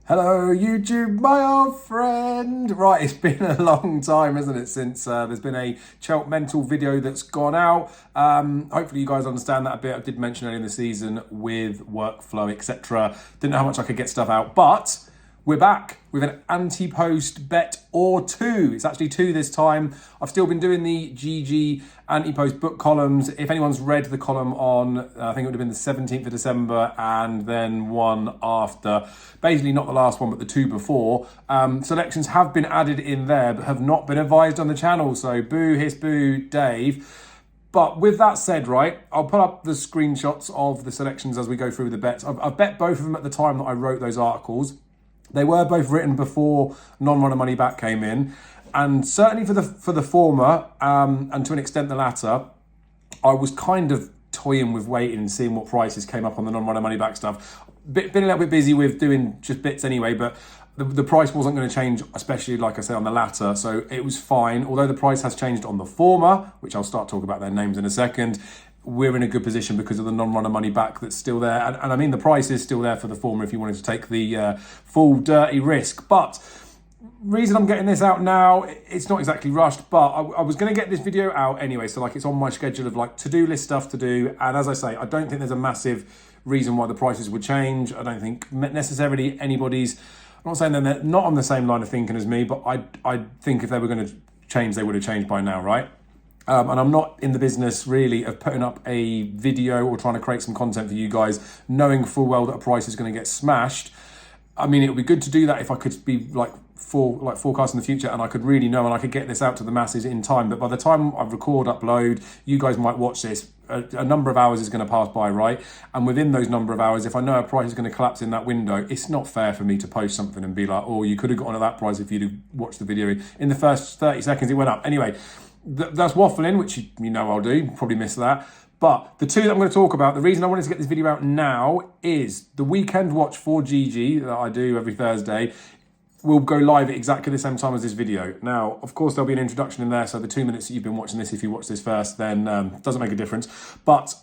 Hello YouTube, my old friend. Right, it's been a long time, isn't it, since there's been a Cheltenham video that's gone out. Hopefully you guys understand that a bit. I did mention earlier in the season with workflow, etc. Didn't know how much I could get stuff out, but we're back with an Ante-Post bet or two. It's actually two this time. I've still been doing the GG Ante-Post book columns. If anyone's read the column on, I think it would have been the 17th of December and then one after, basically not the last one, but the two before, selections have been added in there, but have not been advised on the channel. So boo, hiss, boo, Dave. But with that said, right, I'll put up the screenshots of the selections as we go through the bets. I've bet both of them at the time that I wrote those articles. They were both written before non-runner money back came in, and certainly for the former, and to an extent the latter, I was kind of toying with waiting and seeing what prices came up on the non-runner money back stuff. Been a little bit busy with doing just bits anyway, but the price wasn't going to change, especially like I said on the latter, so it was fine. Although the price has changed on the former, which I'll start talking about their names in a second, we're in a good position because of the non-runner money back that's still there. And I mean, the price is still there for the former if you wanted to take the full dirty risk. But reason I'm getting this out now, it's not exactly rushed, but I was going to get this video out anyway. So like it's on my schedule of like to-do list stuff to do. And as I say, I don't think there's a massive reason why the prices would change. I don't think necessarily anybody's, I'm not saying they're not on the same line of thinking as me, but I think if they were going to change, they would have changed by now, right? And I'm not in the business really of putting up a video or trying to create some content for you guys, knowing full well that a price is going to get smashed. I mean, it would be good to do that if I could be forecasting the future and I could really know and I could get this out to the masses in time. But by the time I record, upload, you guys might watch this, a number of hours is going to pass by, right? And within those number of hours, if I know a price is going to collapse in that window, it's not fair for me to post something and be like, oh, you could have got on at that price if you'd watched the video. In the first 30 seconds, it went up. Anyway, that's waffling, which you know I'll do, probably miss that. But the two that I'm going to talk about, the reason I wanted to get this video out now is the weekend watch for GG that I do every Thursday will go live at exactly the same time as this video. Now, of course, there'll be an introduction in there, so the 2 minutes that you've been watching this, if you watch this first, then doesn't make a difference. But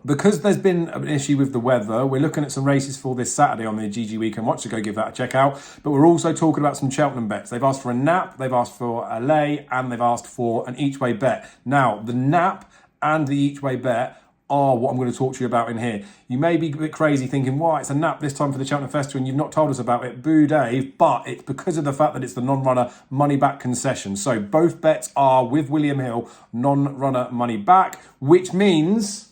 because there's been an issue with the weather, we're looking at some races for this Saturday on the GG Weekend Watch, so go give that a check out. But we're also talking about some Cheltenham bets. They've asked for a nap, they've asked for a lay, and they've asked for an each-way bet. Now, the nap and the each-way bet are what I'm going to talk to you about in here. You may be a bit crazy thinking, why, it's a nap this time for the Cheltenham Festival and you've not told us about it. Boo, Dave. But it's because of the fact that it's the non-runner money back concession. So both bets are with William Hill, non-runner money back, which means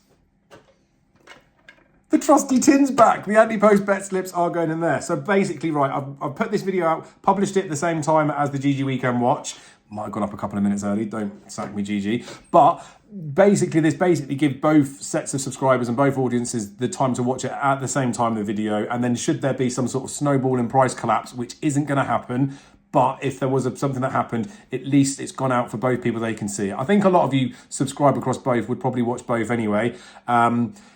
the trusty tin's back. The Ante-Post bet slips are going in there. So basically, right, I've put this video out, published it at the same time as the GG Weekend Watch. Might have gone up a couple of minutes early, don't sack me, GG. But basically, this basically gives both sets of subscribers and both audiences the time to watch it at the same time, the video. And then should there be some sort of snowball in price collapse, which isn't going to happen, but if there was something that happened, at least it's gone out for both people, they can see it. I think a lot of you subscribe across both would probably watch both anyway.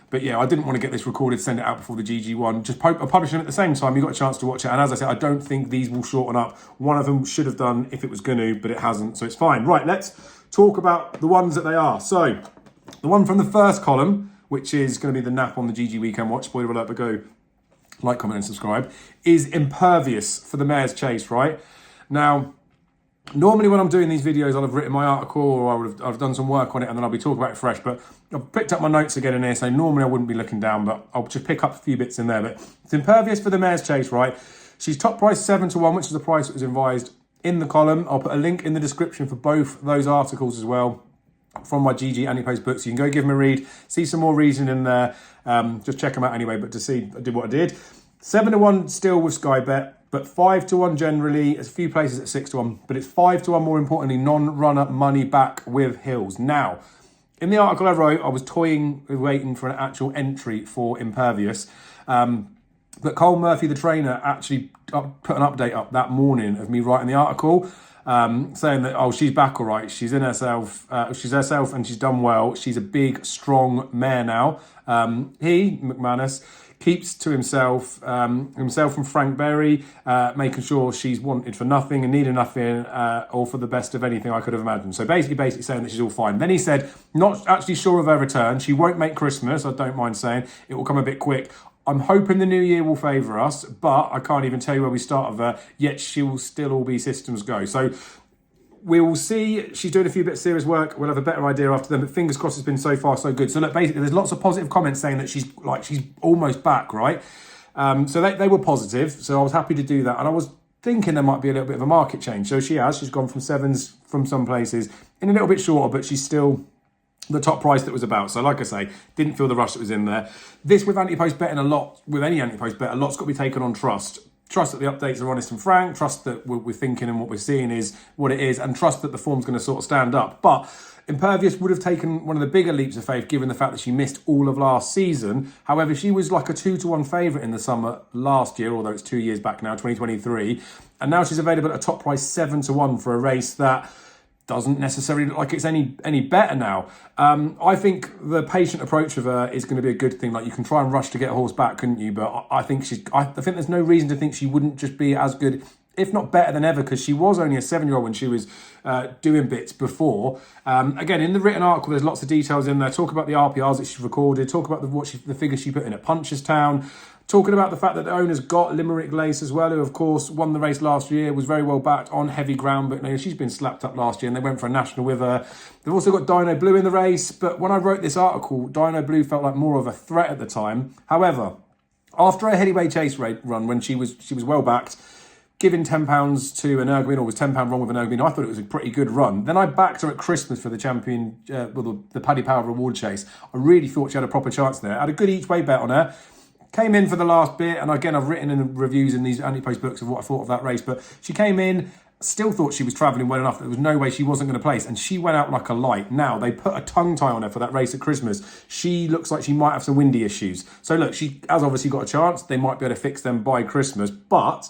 But yeah, I didn't want to get this recorded, send it out before the GG one. Just publish them at the same time. You got a chance to watch it. And as I said, I don't think these will shorten up. One of them should have done if it was going to, but it hasn't. So it's fine. Right, let's talk about the ones that they are. So the one from the first column, which is going to be the nap on the GG Weekend Watch, spoiler alert, but go like, comment and subscribe, is Impervious for the Mayor's Chase, right? Now, normally when I'm doing these videos, I'll have written my article or I've done some work on it and then I'll be talking about it fresh. But I've picked up my notes again in here, so normally I wouldn't be looking down, but I'll just pick up a few bits in there. But it's Impervious for the Mayor's Chase, right? She's top price 7-1, which is the price that was advised in the column. I'll put a link in the description for both those articles as well from my GG Ante-Post books. You can go give them a read, see some more reasoning in there. Just check them out anyway, but to see I did what I did. 7-1 still with Sky Bet. But 5-1 generally, there's a few places at 6-1, but it's 5-1 more importantly, non-runner money back with Hills. Now, in the article I wrote, I was toying with waiting for an actual entry for Impervious. But Cole Murphy, the trainer, actually put an update up that morning of me writing the article, saying that, oh, she's back all right. She's in herself. She's herself and she's done well. She's a big, strong mare now. McManus, keeps to himself and Frank Berry, making sure she's wanted for nothing and needed nothing, or for the best of anything I could have imagined. So basically saying that she's all fine. Then he said, not actually sure of her return. She won't make Christmas, I don't mind saying. It will come a bit quick. I'm hoping the new year will favour us, but I can't even tell you where we start of her, yet she will still all be systems go. So we will see. She's doing a few bits of serious work. We'll have a better idea after them, but fingers crossed it's been so far so good. So look, basically there's lots of positive comments saying that she's almost back, right? So they were positive. So I was happy to do that. And I was thinking there might be a little bit of a market change. So she's gone from 7s from some places in a little bit shorter, but she's still the top price that was about. So like I say, didn't feel the rush that was in there. This with Ante-Post betting a lot, with any Ante-Post bet, a lot's got to be taken on trust. Trust that the updates are honest and frank, trust that what we're thinking and what we're seeing is what it is, and trust that the form's going to sort of stand up. But Impervious would have taken one of the bigger leaps of faith given the fact that she missed all of last season. However, she was like a 2-1 favourite in the summer last year, although it's 2 years back now, 2023. And now she's available at a top price 7-1 for a race that doesn't necessarily look like it's any better now. I think the patient approach of her is going to be a good thing. Like, you can try and rush to get a horse back, couldn't you? But I think there's no reason to think she wouldn't just be as good, if not better than ever, because she was only a 7-year-old when she was doing bits before. Again, in the written article, there's lots of details in there. Talk about the RPRs that she's recorded. Talk about the figures she put in at Punchestown. Talking about the fact that the owner's got Limerick Lace as well, who of course won the race last year, was very well backed on heavy ground, but she's been slapped up last year and they went for a national with her. They've also got Dino Blue in the race, but when I wrote this article, Dino Blue felt like more of a threat at the time. However, after a heavyweight chase run when she was well backed, giving £10 to an Ergwin, or was £10 wrong with an Ergwin, I thought it was a pretty good run. Then I backed her at Christmas for the champion, the Paddy Power reward chase. I really thought she had a proper chance there. I had a good each way bet on her. Came in for the last bit, and again, I've written in the reviews in these Ante-Post books of what I thought of that race, but she came in, still thought she was travelling well enough. There was no way she wasn't going to place, and she went out like a light. Now, they put a tongue tie on her for that race at Christmas. She looks like she might have some windy issues. So look, she has obviously got a chance. They might be able to fix them by Christmas, but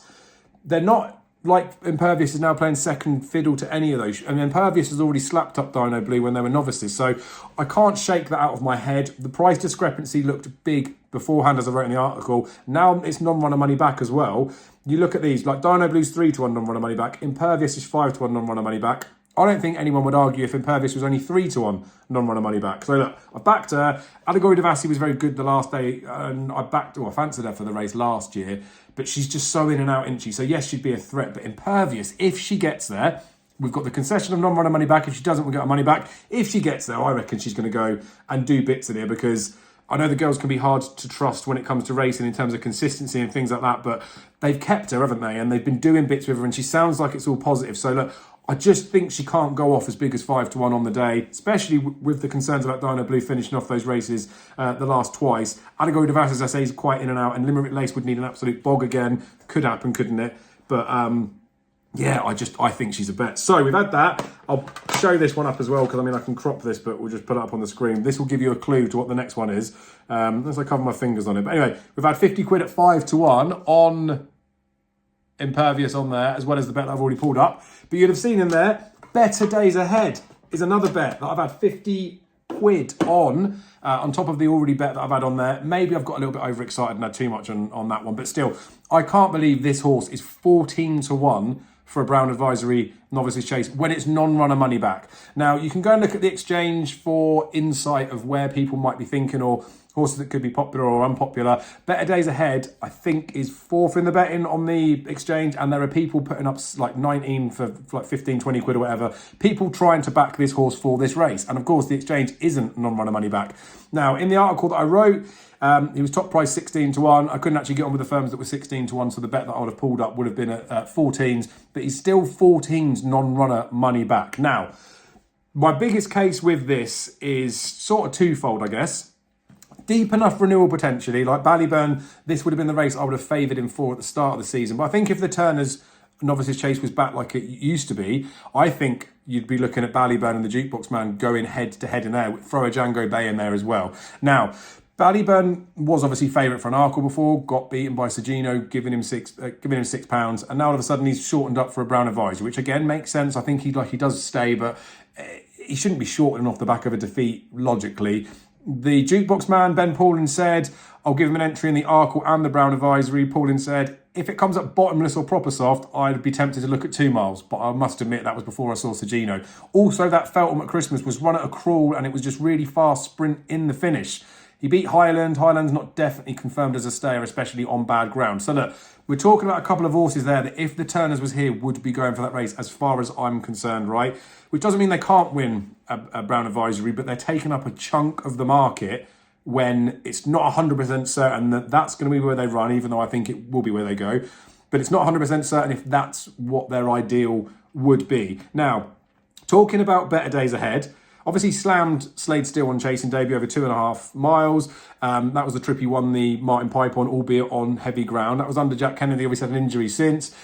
they're not like Impervious is now playing second fiddle to any of those. And Impervious has already slapped up Dino Blue when they were novices. So I can't shake that out of my head. The price discrepancy looked big beforehand, as I wrote in the article. Now it's non-runner money back as well. You look at these, like Dino Blue's 3-1 non-runner money back. Impervious is 5-1 non-runner money back. I don't think anyone would argue if Impervious was only 3-1 non-runner money back. So look, I backed her. Allegory Devassi was very good the last day, and I fancied her for the race last year, but she's just so in and out, isn't she? So yes, she'd be a threat, but Impervious, if she gets there, we've got the concession of non-runner money back. If she doesn't, we'll get our money back. If she gets there, I reckon she's going to go and do bits in here, because I know the girls can be hard to trust when it comes to racing in terms of consistency and things like that, but they've kept her, haven't they? And they've been doing bits with her, and she sounds like it's all positive. So look, I just think she can't go off as big as 5-1 on the day, especially with the concerns about Dino Blue finishing off those races the last twice. Allegory Devassi, as I say, is quite in and out, and Limerick Lace would need an absolute bog again. Could happen, couldn't it? But yeah, I think she's a bet. So we've had that. I'll show this one up as well, because I can crop this, but we'll just put it up on the screen. This will give you a clue to what the next one is, as I cover my fingers on it. But anyway, we've had 50 quid at 5-1 on Impervious on there, as well as the bet that I've already pulled up. But you'd have seen in there, Better Days Ahead is another bet that I've had 50 quid on top of the already bet that I've had on there. Maybe I've got a little bit overexcited and had too much on that one, but still, I can't believe this horse is 14-1 for a Brown Advisory Novices Chase when it's non-runner money back. Now, you can go and look at the exchange for insight of where people might be thinking, or horses that could be popular or unpopular. Better Days Ahead, I think, is 4th in the betting on the exchange, and there are people putting up like 19 for like 15, 20 quid or whatever. People trying to back this horse for this race. And of course, the exchange isn't non-runner money back. Now, in the article that I wrote, he was top price 16-1. I couldn't actually get on with the firms that were 16-1, so the bet that I would have pulled up would have been at 14s, but he's still 14s non-runner money back. Now, my biggest case with this is sort of twofold, I guess. Deep enough renewal potentially, like Ballyburn, this would have been the race I would have favoured him for at the start of the season. But I think if the Turners Novices Chase was back like it used to be, I think you'd be looking at Ballyburn and the Jukebox Man going head to head in there. Throw a Django Bay in there as well. Now, Ballyburn was obviously favourite for an Arkle before, got beaten by Sergino, giving him £6, and now all of a sudden he's shortened up for a Brown Advisory, which again makes sense. I think he does stay, but he shouldn't be shortening off the back of a defeat logically. The Jukebox Man, Ben Paulin, said, I'll give him an entry in the Arkle and the Brown Advisory. Paulin said, if it comes up bottomless or proper soft, I'd be tempted to look at 2 miles, but I must admit that was before I saw Sergino. Also, that Feltham at Christmas was run at a crawl, and it was just really fast sprint in the finish. He beat Highland. Highland's not definitely confirmed as a stayer, especially on bad ground. So look, we're talking about a couple of horses there that if the Turners was here, would be going for that race as far as I'm concerned, right? Which doesn't mean they can't win a Brown Advisory, but they're taking up a chunk of the market when it's not 100% certain that that's going to be where they run, even though I think it will be where they go. But it's not 100% certain if that's what their ideal would be. Now, talking about better days ahead, obviously slammed Slade Still on Chasing Debut over 2.5 miles. That was the trip he won the Martin Pipe on, albeit on heavy ground. That was under Jack Kennedy, obviously had an injury since.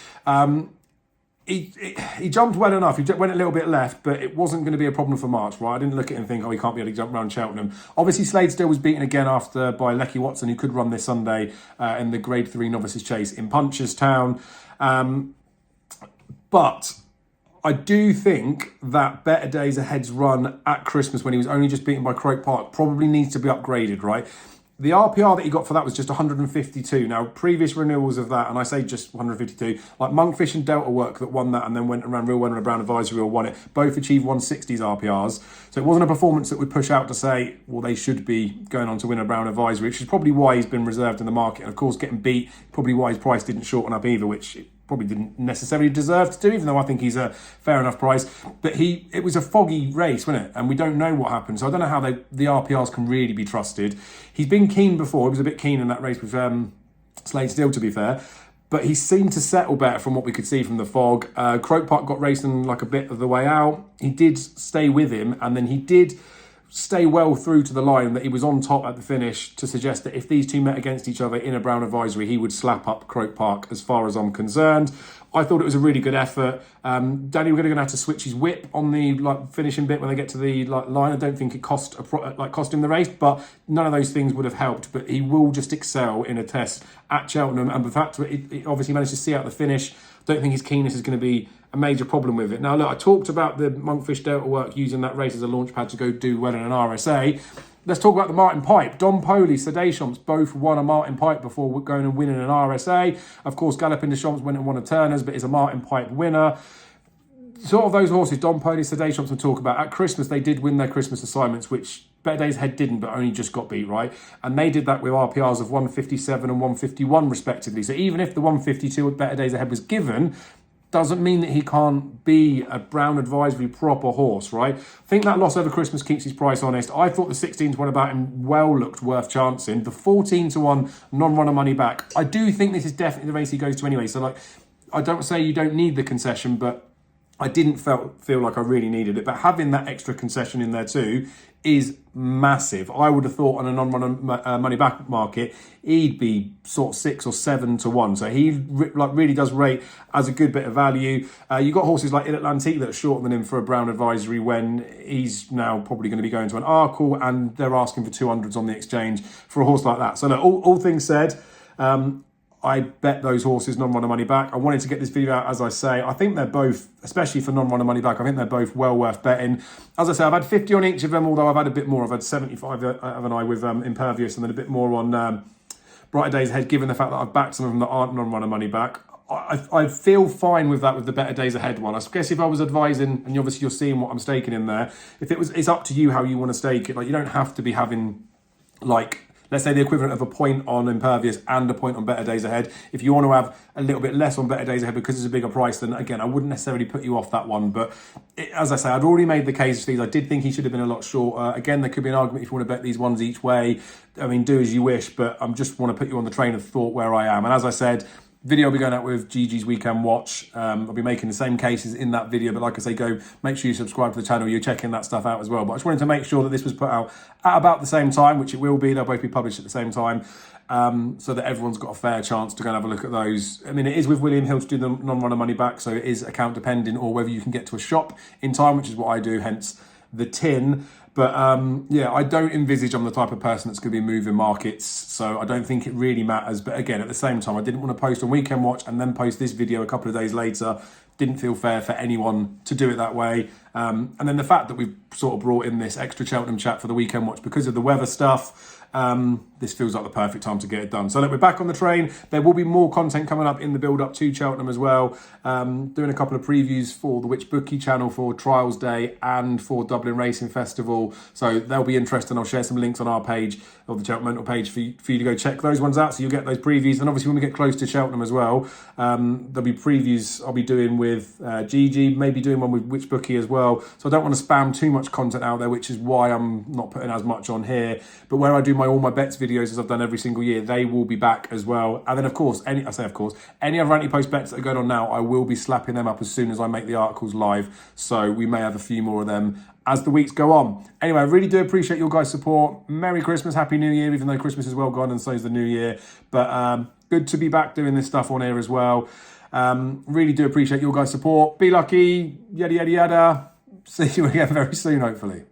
He jumped well enough. He went a little bit left, but it wasn't going to be a problem for March, right? I didn't look at him and think, oh, he can't be able to jump around Cheltenham. Obviously, Slade Still was beaten again by Lecky Watson, who could run this Sunday in the Grade 3 Novices Chase in Punchestown. But I do think that Better Days Ahead's run at Christmas, when he was only just beaten by Croke Park, probably needs to be upgraded, right? The RPR that he got for that was just 152. Now, previous renewals of that, and I say just 152, like Monkfish and Delta Work that won that and then went and ran real well in a Brown Advisory or won it, both achieved 160s RPRs. So it wasn't a performance that would push out to say, well, they should be going on to win a Brown Advisory, which is probably why he's been reserved in the market. And of course, getting beat, probably why his price didn't shorten up either, which probably didn't necessarily deserve to do, even though I think he's a fair enough price. But it was a foggy race, wasn't it? And we don't know what happened. So I don't know how the RPRs can really be trusted. He's been keen before. He was a bit keen in that race with Slade Still, to be fair. But he seemed to settle better from what we could see from the fog. Croke Park got racing like a bit of the way out. He did stay with him, and then he did stay well through to the line, that he was on top at the finish, to suggest that if these two met against each other in a Brown Advisory, he would slap up Croke Park as far as I'm concerned. I thought it was a really good effort. Danny, we're going to have to switch his whip on the finishing bit when they get to the line. I don't think it cost him the race, but none of those things would have helped. But he will just excel in a test at Cheltenham, and the fact that it obviously managed to see out the finish, I don't think his keenness is going to be a major problem with it. Now, look, I talked about the Monkfish Delta Work using that race as a launch pad to go do well in an RSA. Let's talk about the Martin Pipe. Don Poley, Sir Deschamps both won a Martin Pipe before going and winning an RSA. Of course, Galloping Deschamps went and won a Turner's, but is a Martin Pipe winner. Sort of those horses, Don Poley, Sir Deschamps, we'll talk about. At Christmas, they did win their Christmas assignments, which Better Days Ahead didn't, but only just got beat, right? And they did that with RPRs of 157 and 151, respectively. So even if the 152 at Better Days Ahead was given, doesn't mean that he can't be a Brown Advisory proper horse, right? I think that loss over Christmas keeps his price honest. I thought the 16-1 about him looked worth chancing. The 14-1 non-runner money back, I do think this is definitely the race he goes to anyway. So, I don't say you don't need the concession, but I didn't feel like I really needed it. But having that extra concession in there too is massive. I would have thought on a non-runner money back market, he'd be sort of 6 or 7-1. So he really does rate as a good bit of value. You've got horses like Il Atlantique that are shorter than him for a Brown Advisory, when he's now probably going to be going to an Arkle, and they're asking for 200s on the exchange for a horse like that. So look, all things said, I bet those horses non-runner money back. I wanted to get this video out, as I say. I think they're both, especially for non-runner money back, I think they're both well worth betting. As I say, I've had 50 on each of them, although I've had a bit more. I've had 75, haven't I, with Impervious, and then a bit more on Brighter Days Ahead, given the fact that I've backed some of them that aren't non-runner money back. I feel fine with that, with the Better Days Ahead one. I guess if I was advising, and obviously you're seeing what I'm staking in there, it's up to you how you want to stake it. You don't have to be having, let's say, the equivalent of a point on Impervious and a point on Better Days Ahead. If you want to have a little bit less on Better Days Ahead because it's a bigger price, then again, I wouldn't necessarily put you off that one. But as I say, I'd already made the case for these. I did think he should have been a lot shorter. Again, there could be an argument if you want to bet these ones each way. I mean, do as you wish, but I just want to put you on the train of thought where I am. And as I said, video will be going out with Gigi's Weekend Watch. I'll be making the same cases in that video, but like I say, go make sure you subscribe to the channel. You're checking that stuff out as well. But I just wanted to make sure that this was put out at about the same time, which it will be. They'll both be published at the same time, so that everyone's got a fair chance to go and have a look at those. I mean, it is with William Hill to do the non-runner money back, so it is account dependent, or whether you can get to a shop in time, which is what I do, hence the tin. But yeah, I don't envisage I'm the type of person that's going to be moving markets, so I don't think it really matters. But again, at the same time, I didn't want to post on Weekend Watch and then post this video a couple of days later. Didn't feel fair for anyone to do it that way. And then the fact that we've sort of brought in this extra Cheltenham chat for the Weekend Watch because of the weather stuff, this feels like the perfect time to get it done. So look, we're back on the train. There will be more content coming up in the build up to Cheltenham as well. Doing a couple of previews for the Which Bookie channel for Trials Day and for Dublin Racing Festival. So they'll be interesting. I'll share some links on our page, or the Cheltenham Mental page, for you to go check those ones out. So you'll get those previews. And obviously when we get close to Cheltenham as well, there'll be previews I'll be doing with Gigi, maybe doing one with Which Bookie as well. So I don't want to spam too much content out there, which is why I'm not putting as much on here. But where I do all my bets videos, as I've done every single year, they will be back as well. And then of course, any other Ante-Post bets that are going on now, I will be slapping them up as soon as I make the articles live. So we may have a few more of them as the weeks go on. Anyway, I really do appreciate your guys' support. Merry Christmas, Happy New Year, even though Christmas is well gone and so is the New Year. But good to be back doing this stuff on here as well. Really do appreciate your guys' support. Be lucky, yada, yada, yada. See you again very soon, hopefully.